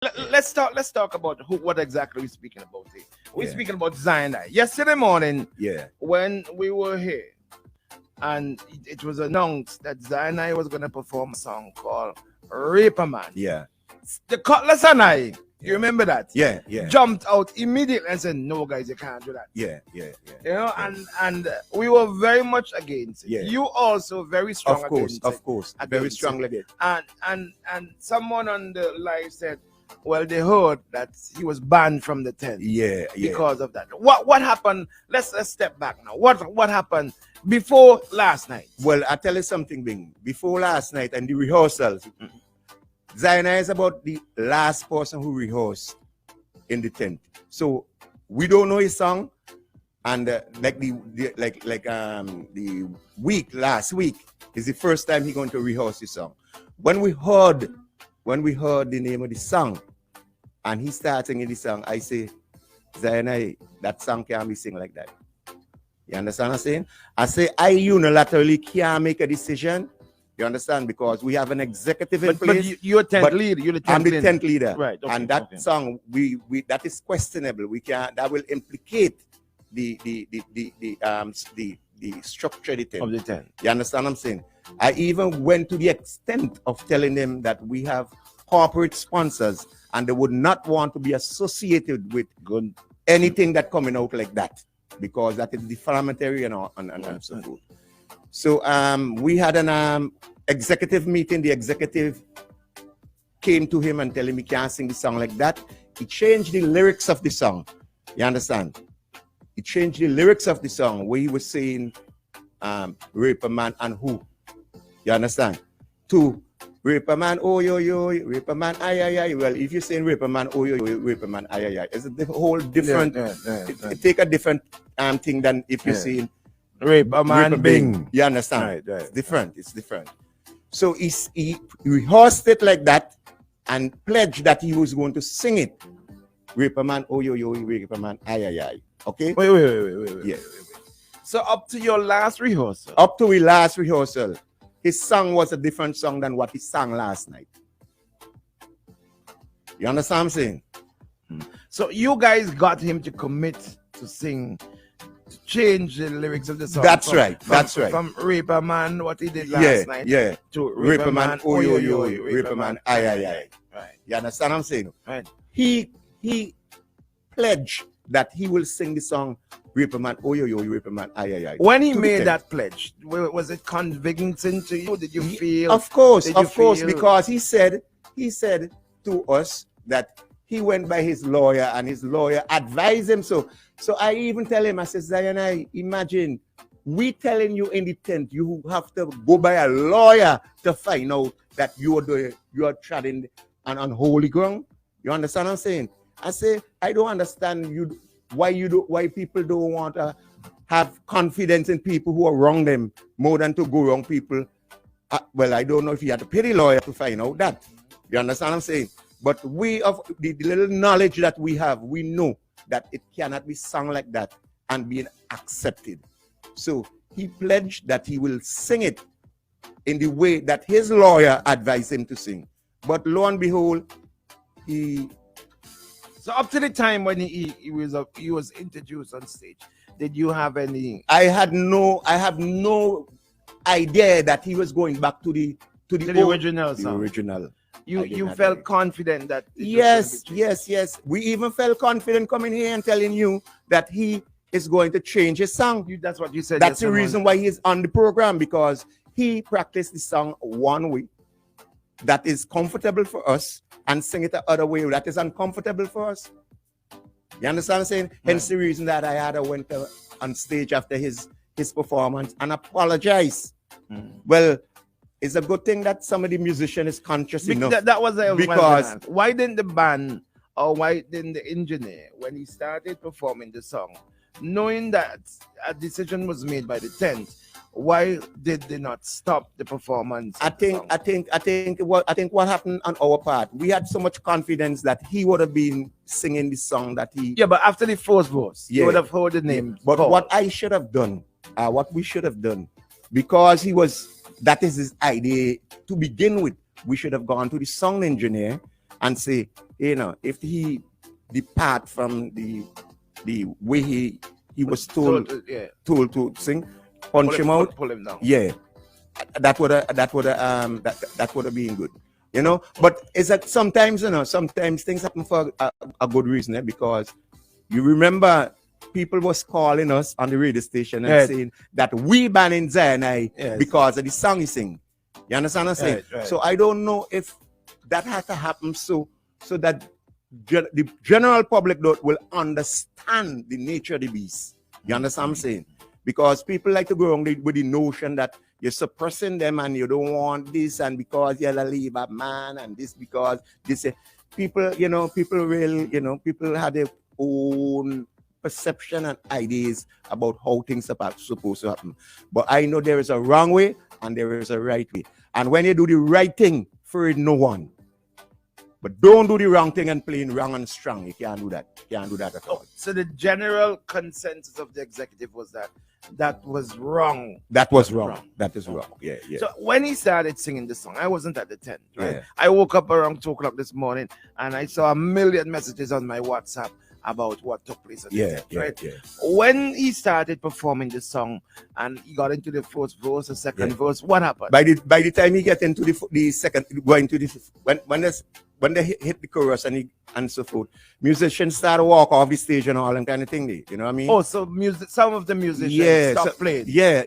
Let's talk about what exactly we're speaking about here. We're Yeah. speaking about Zion. Yesterday morning, Yeah. when we were here, and it was announced that Zion was going to perform a song called Raper Man. Yeah. The Cutlass and I, you Yeah. remember that? Yeah. Yeah. Jumped out immediately and said, "No, guys, you can't do that." Yeah. Yeah. Yeah. You know, Yeah. and we were very much against it. Yeah. You also very strong Of course. against Of it. course. Very Against strongly. it. And someone on the live said, well, they heard that he was banned from the tent. Yeah. Yeah. Because of that. What happened? Let's step back now. What happened before last night? Well, I tell you something, Bing. Before last night and the rehearsals, Zion is about the last person who rehearsed in the tent. So we don't know his song, and like the last week is the first time he going to rehearse his song. When we heard the name of the song, and he started singing the song, I say, Zion, that song can't be sing like that. You understand what I'm saying? I say I unilaterally can't make a decision. You understand? Because we have an executive in place. But you're tent leader. You're the tent I'm the leader. tent leader. Right. Okay, and that okay. song, we that is questionable. We can that will implicate the structure of the tent. Of the tent. You understand what I'm saying? I even went to the extent of telling them that we have corporate sponsors and they would not want to be associated with anything that coming out like that, because that is defamatory and so forth. So we had an executive meeting. The executive came to him and tell him he can't sing the song like that. He changed the lyrics of the song. You understand? He changed the lyrics of the song where he was saying Raper Man and who. You understand? To Raper Man, oh yo yo, Raper Man, ay ay ay. Well, if you're saying Raper Man, oh yo yo, Raper Man, ay ay ay, it's a whole different. It take a different thing than if you're saying Raper Man Bing. You understand? Right. It's different. It's different. So he rehearsed it like that and pledged that he was going to sing it. Raper Man, oh yo yo, Raper Man, ay ay ay. Okay. Wait. Yeah. So up to your last rehearsal. Up to his last rehearsal, his song was a different song than what he sang last night. You understand what I'm saying? So you guys got him to commit to sing, to change the lyrics of the song. That's right. From Raper Man, what he did last night. Yeah. To Raper Man, oh yo yo, Raper Man, ay ay ay. Right. You understand what I'm saying? Right. He pledged that he will sing the song Raper Man, oh yo yo, Raper Man, ay ay ay. When he made that pledge, was it convincing to you? Did you feel? Of course, feel... because he said to us that he went by his lawyer and his lawyer advised him. So I even tell him, I said, Zion, imagine we telling you in the tent, you have to go by a lawyer to find out that you are treading on unholy ground. You understand what I'm saying? I say, I don't understand why people don't want to have confidence in people who are wrong them more than to go wrong people. Well, I don't know if you had to pay the lawyer to find out that. You understand what I'm saying? But we of the little knowledge that we have, we know that it cannot be sung like that and being accepted. So he pledged that he will sing it in the way that his lawyer advised him to sing. But lo and behold, So up to the time when he was introduced on stage, did you have any? I have no idea that he was going back to the original song. The original. You felt confident that yes. We even felt confident coming here and telling you that he is going to change his song. That's what you said. That's the reason why he's on the program, because he practiced the song one way that is comfortable for us and sing it the other way that is uncomfortable for us. You understand what I'm saying? Hence the reason that I had went on stage after his performance and apologize. Well, it's a good thing that some of the musician is conscious enough. That was because why didn't the band or why didn't the engineer, when he started performing the song, knowing that a decision was made by the tent, why did they not stop the performance? I think what happened on our part, we had so much confidence that he would have been singing the song that he. Yeah, but after the first verse, you would have heard the name. But what I should have done, what we should have done, because that is his idea to begin with. We should have gone to the sound engineer and say, if he depart from the way he was told to sing, punch him out, pull him down. Yeah, that would have been good. But it's like sometimes things happen for a good reason, because you remember people was calling us on the radio station and saying that we banning Zion because of the song he sing. You understand what I'm saying? Right. So I don't know if that had to happen so that the general public will understand the nature of the beast. You understand what I'm saying? Because people like to go around with the notion that you're suppressing them and you don't want this, and because you're a labor man, and this because this people people had their own perception and ideas about how things are supposed to happen. But I know there is a wrong way and there is a right way. And when you do the right thing, fear no one. But don't do the wrong thing and playing wrong and strong. You can't do that. You can't do that at all. So the general consensus of the executive was that was wrong. That was wrong. That is wrong. Yeah. So when he started singing the song, I wasn't at the tent. Right? Yeah. I woke up around 2 o'clock this morning and I saw 1 million messages on my WhatsApp about what took place at the tent, right? Yeah. When he started performing the song and he got into the first verse, the second verse, what happened? By the time he get into the second, going to the when they hit the chorus and so forth, musicians start to walk off the stage and all that kind of thing. You know what I mean? Oh, so some of the musicians stopped playing. Yeah.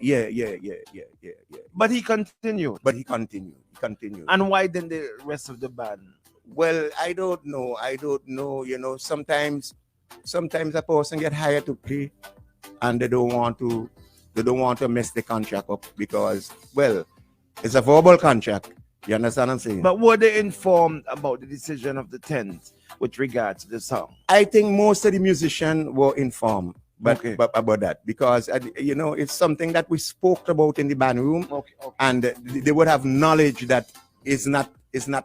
But he continued. He continued. And why didn't the rest of the band? Well, I don't know. Sometimes a person get hired to play and they don't want to mess the contract up because, well, it's a verbal contract. You understand what I'm saying? But were they informed about the decision of the tent with regards to the song? I think most of the musicians were informed about that because, it's something that we spoke about in the band room. Okay. And they would have knowledge that is not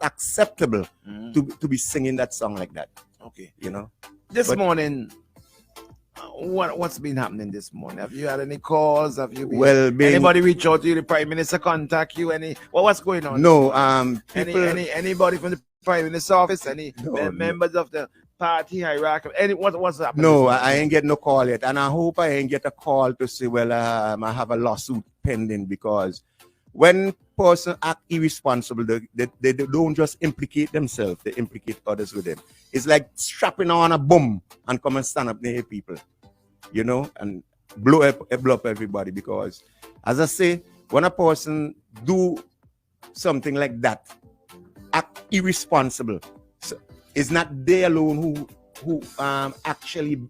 acceptable to be singing that song like that. Okay. This morning, what's been happening this morning? Have you had any calls? Have you anybody reach out to you? The Prime Minister contact you? What's going on? No. Anybody from the Prime Minister's office? Members of the party hierarchy? What's happening? No, I ain't get no call yet, and I hope I ain't get a call to say, well, I have a lawsuit pending, because when person act irresponsible, they don't just implicate themselves, they implicate others with them. It's like strapping on a bomb and come and stand up near people, and blow up everybody. Because, as I say, when a person do something like that, act irresponsible, so it's not they alone who actually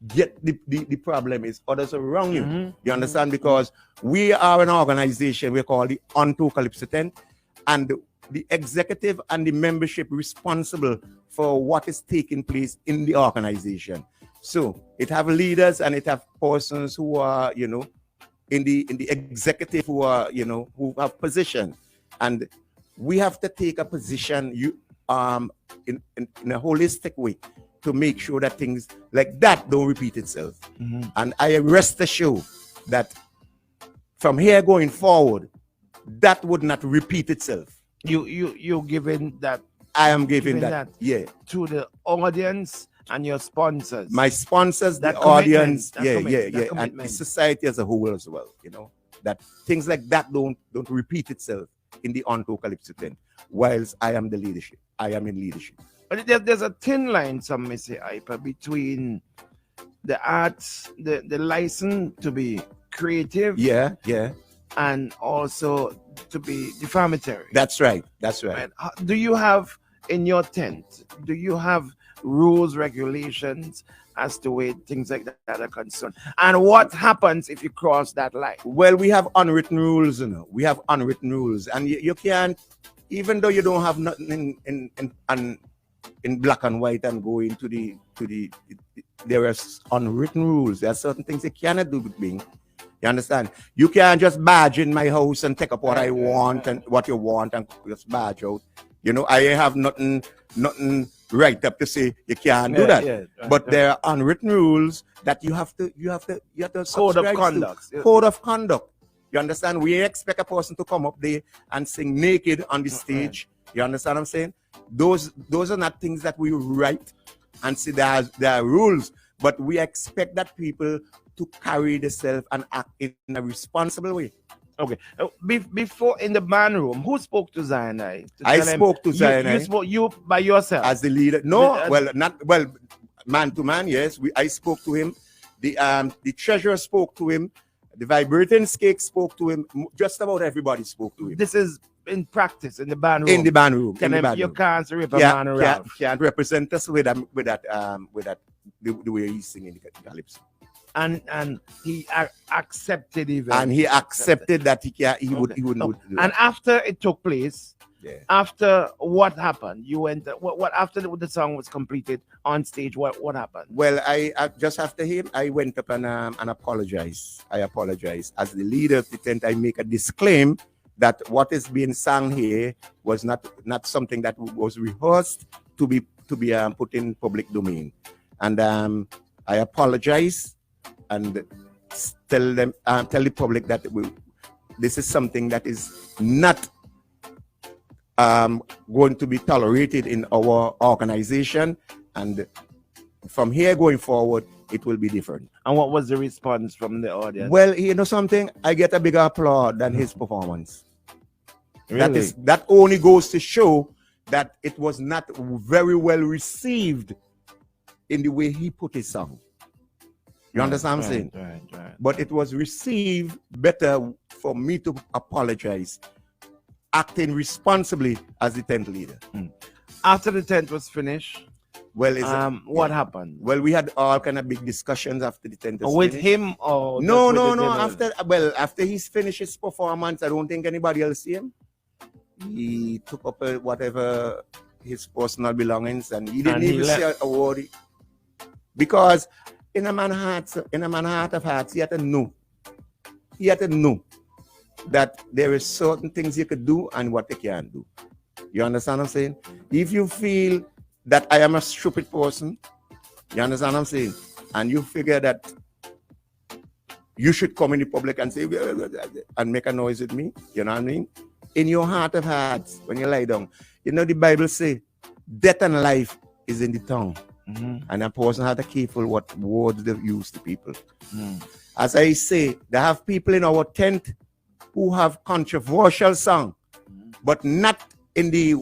get the problem, is others around you. Mm-hmm. You understand? Because we are an organization we call the Onto Calypso Tent, and the executive and the membership responsible for what is taking place in the organization. So it have leaders and it have persons who are, in the executive who are, who have position, and we have to take a position in a holistic way to make sure that things like that don't repeat itself. Mm-hmm. And I rest assured that from here going forward, that would not repeat itself. You giving that? I am giving that, yeah, to the audience and your sponsors. My sponsors, the audience, and the society as a whole as well. That things like that don't repeat itself in the Onto Calypso Tent. Whilst I am the leadership, I am in leadership. But there's a thin line, some may say, Ipa, between the arts, the license to be creative, and also to be defamatory. That's right. And do you have in your tent? Do you have rules, regulations as to way things like that are concerned? And what happens if you cross that line? Well, we have unwritten rules. We have unwritten rules, and you can't, even though you don't have nothing in black and white and go into the there are unwritten rules. There are certain things you cannot do with me. You understand? You can't just barge in my house and take up what I want and what you want and just barge out. I have nothing right up to say you can't do that. Right, but there are unwritten rules that you have to Code of conduct. Code of conduct. You understand? We expect a person to come up there and sing naked on the stage. You understand what I'm saying? Those are not things that we write and say there are rules, but we expect that people to carry themselves and act in a responsible way. Okay. Before in the band room, who spoke to Zion? I spoke to Zion. You spoke by yourself as the leader. No, man to man. Yes, I spoke to him. The treasurer spoke to him. The vibrating skate spoke to him. Just about everybody spoke to him. This is in practice in the band room. In the band room. You can't rip a man around. Can't represent us with that the way he's singing the Calypso. And he accepted even. And he accepted that he wouldn't do and after it took place, after what happened, you went what after the song was completed on stage, what happened? Well, I just after him, I went up and apologized. I apologized as the leader of the tent. I make a disclaim that what is being sung here was not something that was rehearsed to be put in public domain, and I apologize and tell the public that this is something that is not going to be tolerated in our organization, and from here going forward, it will be different. And what was the response from the audience? Well, you know something, I get a bigger applaud than his performance. Really? That only goes to show that it was not very well received in the way he put his song. You understand what I'm saying? Right. But it was received better for me to apologize, acting responsibly as the tent leader. After the tent was finished, well, what happened? Well, we had all kind of big discussions after the tent was with finished. him or no. After he's finished his performance, I don't think anybody else see him. He took up whatever his personal belongings, and he didn't even say a word. Because in a man's heart of hearts, he had to know that there is certain things you could do and what you can't do. You understand what I'm saying? If you feel that I am a stupid person, you understand what I'm saying? And you figure that you should come in the public and say, and make a noise with me, you know what I mean? In your heart of hearts, when you lie down, you know the Bible say, death and life is in the tongue. And a person has to be careful what words they use to people. As I say, they have people in our tent who have controversial song, but not in the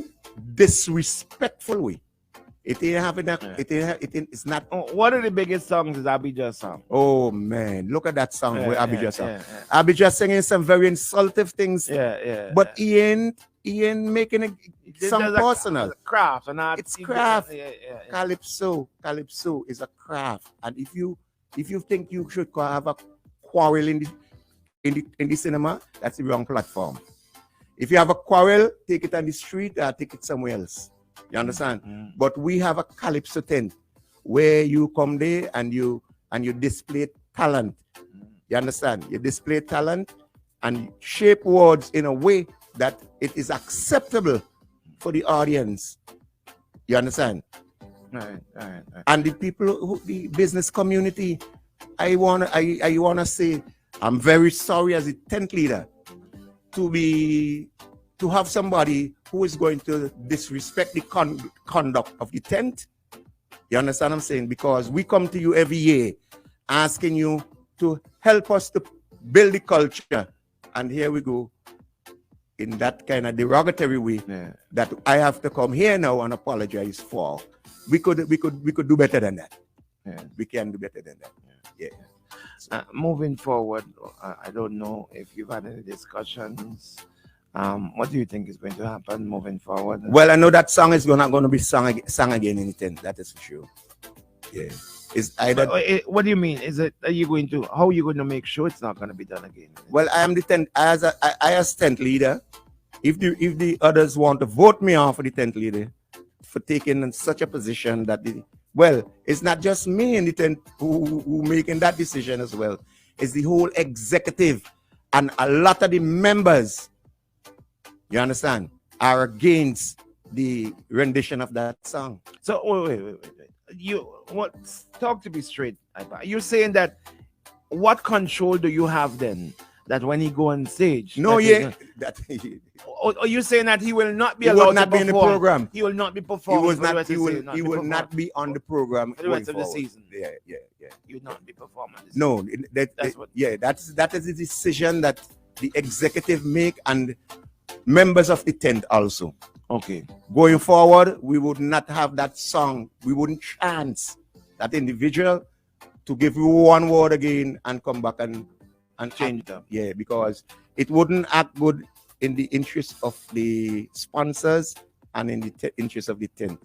disrespectful way. It's not. One of the biggest songs is Abijah's song. Oh man, look at that song where Abijah sang. Abijah singing some very insultive things. But he ain't making some personal. Craft and art. It's craft. Calypso is a craft, and if you think you should have a quarrel in the cinema, that's the wrong platform. If you have a quarrel, take it on the street or take it somewhere else. You understand? But we have a Calypso tent where you come there and you display talent. You understand? You display talent and shape words in a way that it is acceptable for the audience. You understand? Right. And the people, the business community, I wanna say, I'm very sorry as a tent leader to have somebody who is going to disrespect the conduct of the tent. You understand what I'm saying? Because we come to you every year asking you to help us to build the culture, and here we go in that kind of derogatory way that I have to come here now and apologize for. We could do better than that. We can do better than that. So, moving forward, I don't know if you've had any discussions. What do you think is going to happen moving forward? Well, I know that song is not going to be sung again in the tent. That is for sure. Yeah. It's either. What do you mean? How are you going to make sure it's not going to be done again? Well, I am the tent as tent leader. If the others want to vote me off for the tent leader for taking such a position that it's not just me in the tent who making that decision as well. It's the whole executive and a lot of the members. You understand? Are against the rendition of that song. So wait. Talk to me straight. You're saying that what control do you have then that when he go on stage. No, that yeah. Or you saying that he will not be He allowed will not to be in the perform? program. He will not be He performing. was for the not. rest He of the will. season, He will not be on the program for the rest of the forward. season. Yeah. He will not be performing. No, That's what. yeah, that is the decision that the executive make and members of the tent also. Okay. Going forward, we would not have that song. We wouldn't chance that individual to give you one word again and come back and Change it up. Yeah, because it wouldn't act good in the interest of the sponsors and in the interest of the tent.